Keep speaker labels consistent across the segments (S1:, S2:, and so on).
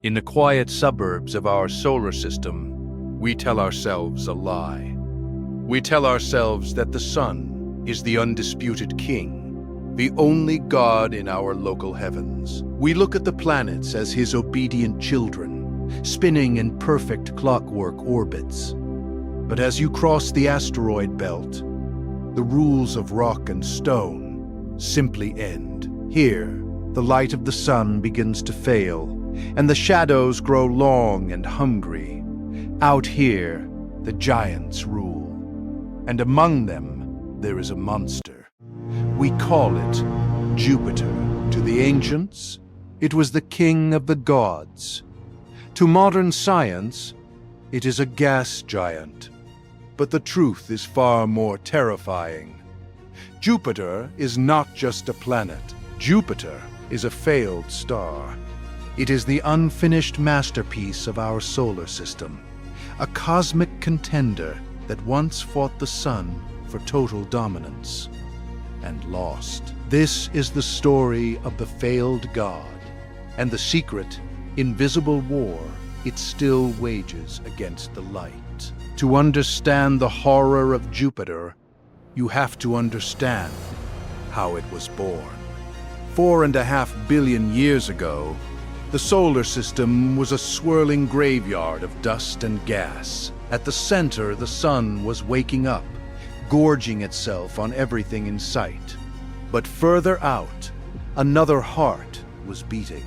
S1: In the quiet suburbs of our solar system, we tell ourselves a lie. We tell ourselves that the sun is the undisputed king, the only god in our local heavens. We look at the planets as his obedient children, spinning in perfect clockwork orbits. But as you cross the asteroid belt, the rules of rock and stone simply end. Here, the light of the sun begins to fail, and the shadows grow long and hungry. Out here, the giants rule, and among them there is a monster. We call it Jupiter. To the ancients, it was the king of the gods. To modern science, it is a gas giant. But the truth is far more terrifying. Jupiter is not just a planet. Jupiter is a failed star. It is the unfinished masterpiece of our solar system, a cosmic contender that once fought the sun for total dominance and lost. This is the story of the failed god and the secret, invisible war it still wages against the light. To understand the horror of Jupiter, you have to understand how it was born. 4.5 billion years ago, the solar system was a swirling graveyard of dust and gas. At the center, the sun was waking up, gorging itself on everything in sight. But further out, another heart was beating.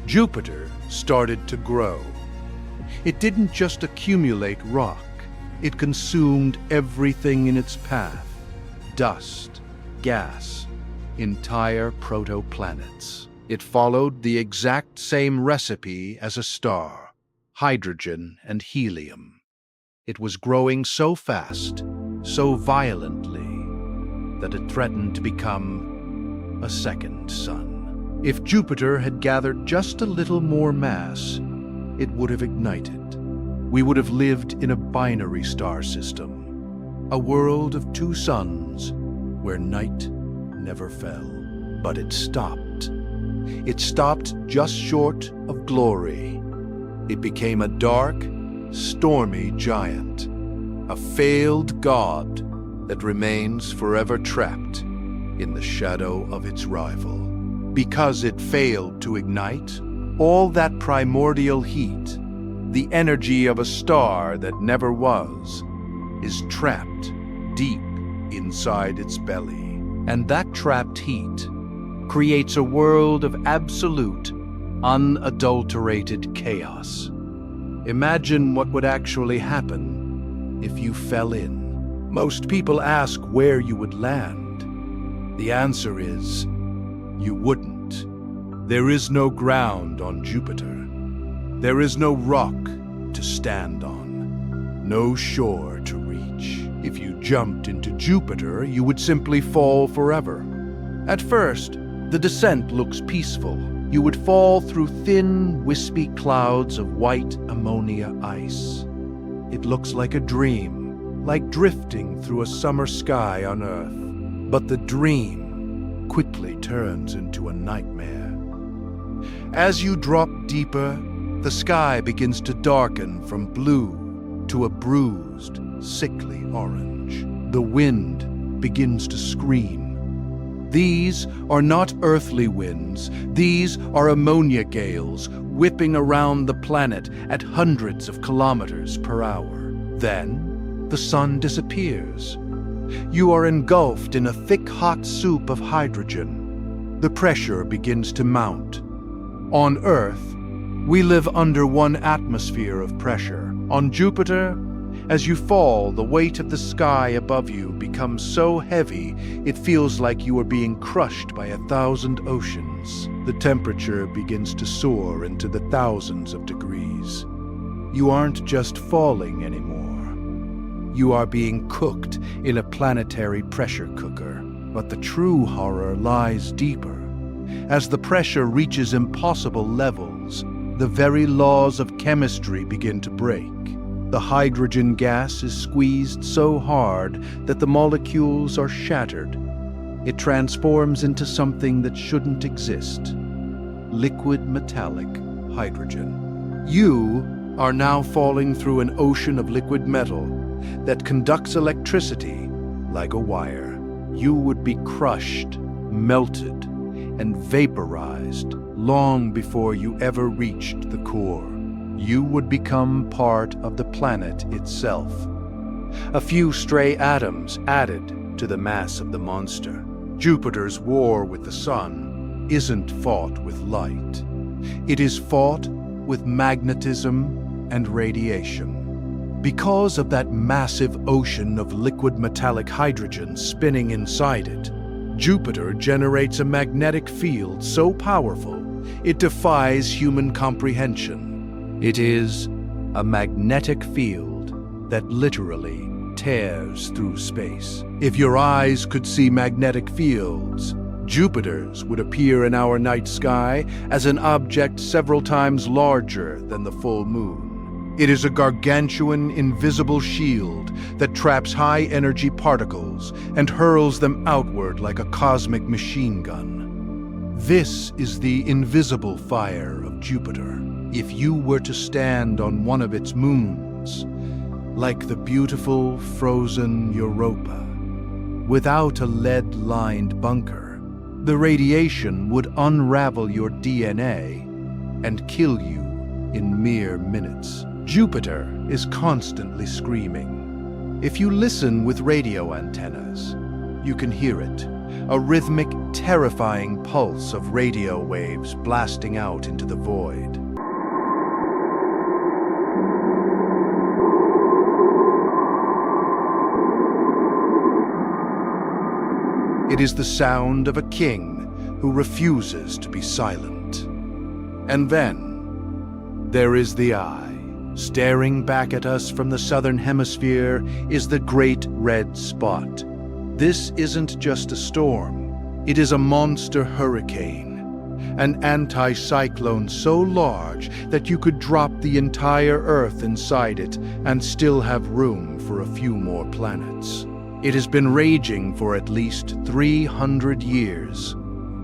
S1: Jupiter started to grow. It didn't just accumulate rock. It consumed everything in its path. Dust, gas, entire protoplanets. It followed the exact same recipe as a star: hydrogen and helium. It was growing so fast, so violently, that it threatened to become a second sun. If Jupiter had gathered just a little more mass, it would have ignited. We would have lived in a binary star system, a world of two suns where night never fell. But it stopped. It stopped just short of glory. It became a dark, stormy giant, a failed god that remains forever trapped in the shadow of its rival. Because it failed to ignite, all that primordial heat, the energy of a star that never was, is trapped deep inside its belly. And that trapped heat creates a world of absolute, unadulterated chaos. Imagine what would actually happen if you fell in. Most people ask where you would land. The answer is, you wouldn't. There is no ground on Jupiter. There is no rock to stand on, no shore to reach. If you jumped into Jupiter, you would simply fall forever. At first, the descent looks peaceful. You would fall through thin, wispy clouds of white ammonia ice. It looks like a dream, like drifting through a summer sky on Earth. But the dream quickly turns into a nightmare. As you drop deeper, the sky begins to darken from blue to a bruised, sickly orange. The wind begins to scream. These are not earthly winds. These are ammonia gales whipping around the planet at hundreds of kilometers per hour. Then, the sun disappears. You are engulfed in a thick, hot soup of hydrogen. The pressure begins to mount. On Earth, we live under one atmosphere of pressure. On Jupiter, as you fall, the weight of the sky above you becomes so heavy it feels like you are being crushed by 1,000 oceans. The temperature begins to soar into the thousands of degrees. You aren't just falling anymore. You are being cooked in a planetary pressure cooker. But the true horror lies deeper. As the pressure reaches impossible levels, the very laws of chemistry begin to break. The hydrogen gas is squeezed so hard that the molecules are shattered. It transforms into something that shouldn't exist: liquid metallic hydrogen. You are now falling through an ocean of liquid metal that conducts electricity like a wire. You would be crushed, melted, and vaporized long before you ever reached the core. You would become part of the planet itself. A few stray atoms added to the mass of the monster. Jupiter's war with the sun isn't fought with light. It is fought with magnetism and radiation. Because of that massive ocean of liquid metallic hydrogen spinning inside it, Jupiter generates a magnetic field so powerful it defies human comprehension. It is a magnetic field that literally tears through space. If your eyes could see magnetic fields, Jupiter's would appear in our night sky as an object several times larger than the full moon. It is a gargantuan, invisible shield that traps high-energy particles and hurls them outward like a cosmic machine gun. This is the invisible fire of Jupiter. If you were to stand on one of its moons, like the beautiful frozen Europa, without a lead-lined bunker, the radiation would unravel your DNA and kill you in mere minutes. Jupiter is constantly screaming. If you listen with radio antennas, you can hear it, a rhythmic, terrifying pulse of radio waves blasting out into the void. It is the sound of a king who refuses to be silent. And then, there is the eye. Staring back at us from the southern hemisphere is the Great Red Spot. This isn't just a storm. It is a monster hurricane, an anti-cyclone so large that you could drop the entire Earth inside it and still have room for a few more planets. It has been raging for at least 300 years,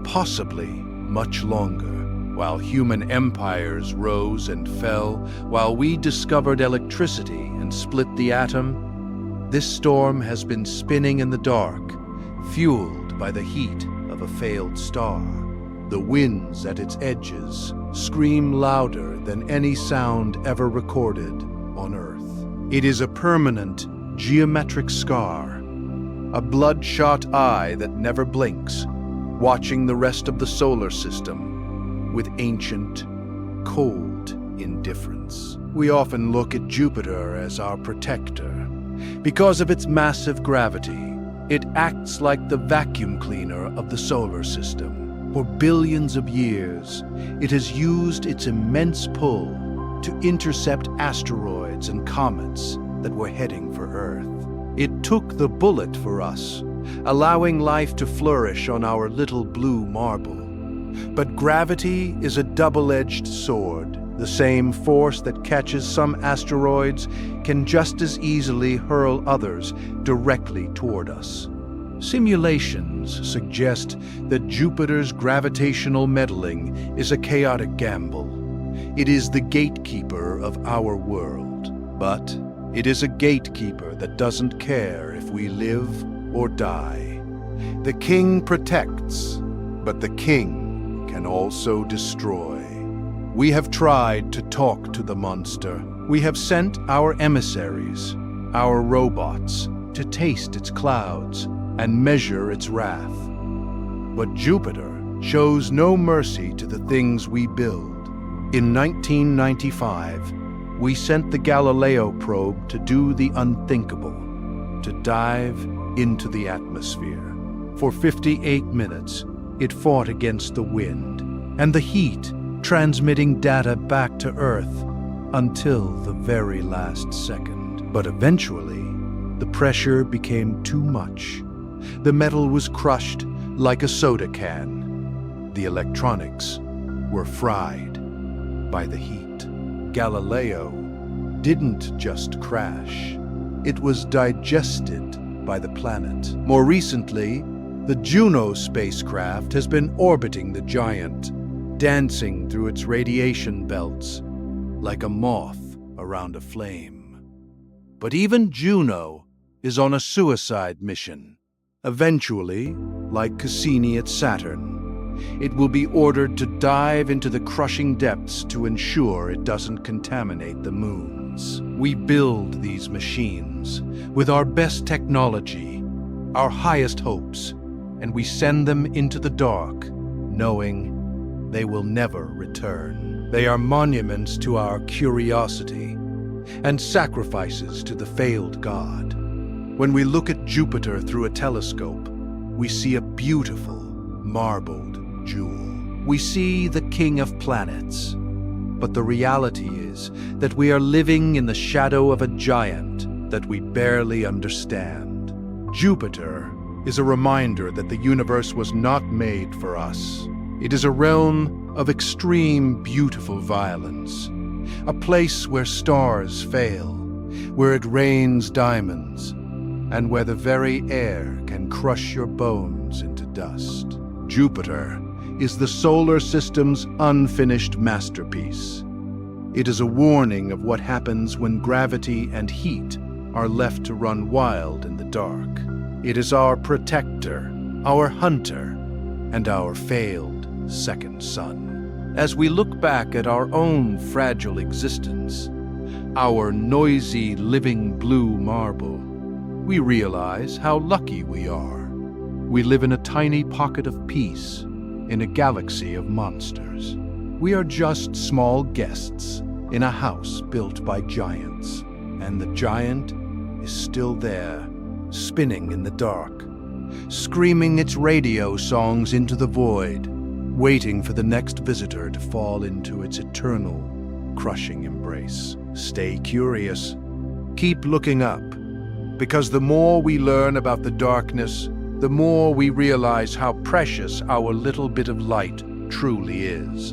S1: possibly much longer. While human empires rose and fell, while we discovered electricity and split the atom, this storm has been spinning in the dark, fueled by the heat of a failed star. The winds at its edges scream louder than any sound ever recorded on Earth. It is a permanent, geometric scar, a bloodshot eye that never blinks, watching the rest of the solar system with ancient, cold indifference. We often look at Jupiter as our protector. Because of its massive gravity, it acts like the vacuum cleaner of the solar system. For billions of years, it has used its immense pull to intercept asteroids and comets that were heading for Earth. It took the bullet for us, allowing life to flourish on our little blue marble. But gravity is a double-edged sword. The same force that catches some asteroids can just as easily hurl others directly toward us. Simulations suggest that Jupiter's gravitational meddling is a chaotic gamble. It is the gatekeeper of our world. But it is a gatekeeper that doesn't care if we live or die. The king protects, but the king can also destroy. We have tried to talk to the monster. We have sent our emissaries, our robots, to taste its clouds and measure its wrath. But Jupiter shows no mercy to the things we build. In 1995, we sent the Galileo probe to do the unthinkable, to dive into the atmosphere. For 58 minutes, it fought against the wind and the heat, transmitting data back to Earth until the very last second. But eventually, the pressure became too much. The metal was crushed like a soda can. The electronics were fried by the heat. Galileo didn't just crash. It was digested by the planet. More recently, the Juno spacecraft has been orbiting the giant, dancing through its radiation belts like a moth around a flame. But even Juno is on a suicide mission. Eventually, like Cassini at Saturn, it will be ordered to dive into the crushing depths to ensure it doesn't contaminate the moons. We build these machines with our best technology, our highest hopes, and we send them into the dark, knowing they will never return. They are monuments to our curiosity and sacrifices to the failed god. When we look at Jupiter through a telescope, we see a beautiful, marbled jewel. We see the king of planets. But the reality is that we are living in the shadow of a giant that we barely understand. Jupiter is a reminder that the universe was not made for us. It is a realm of extreme, beautiful violence, a place where stars fail, where it rains diamonds, and where the very air can crush your bones into dust. Jupiter is the solar system's unfinished masterpiece. It is a warning of what happens when gravity and heat are left to run wild in the dark. It is our protector, our hunter, and our failed second son. As we look back at our own fragile existence, our noisy living blue marble, we realize how lucky we are. We live in a tiny pocket of peace, in a galaxy of monsters. We are just small guests in a house built by giants, and the giant is still there, spinning in the dark, screaming its radio songs into the void, waiting for the next visitor to fall into its eternal, crushing embrace. Stay curious. Keep looking up, because the more we learn about the darkness, the more we realize how precious our little bit of light truly is.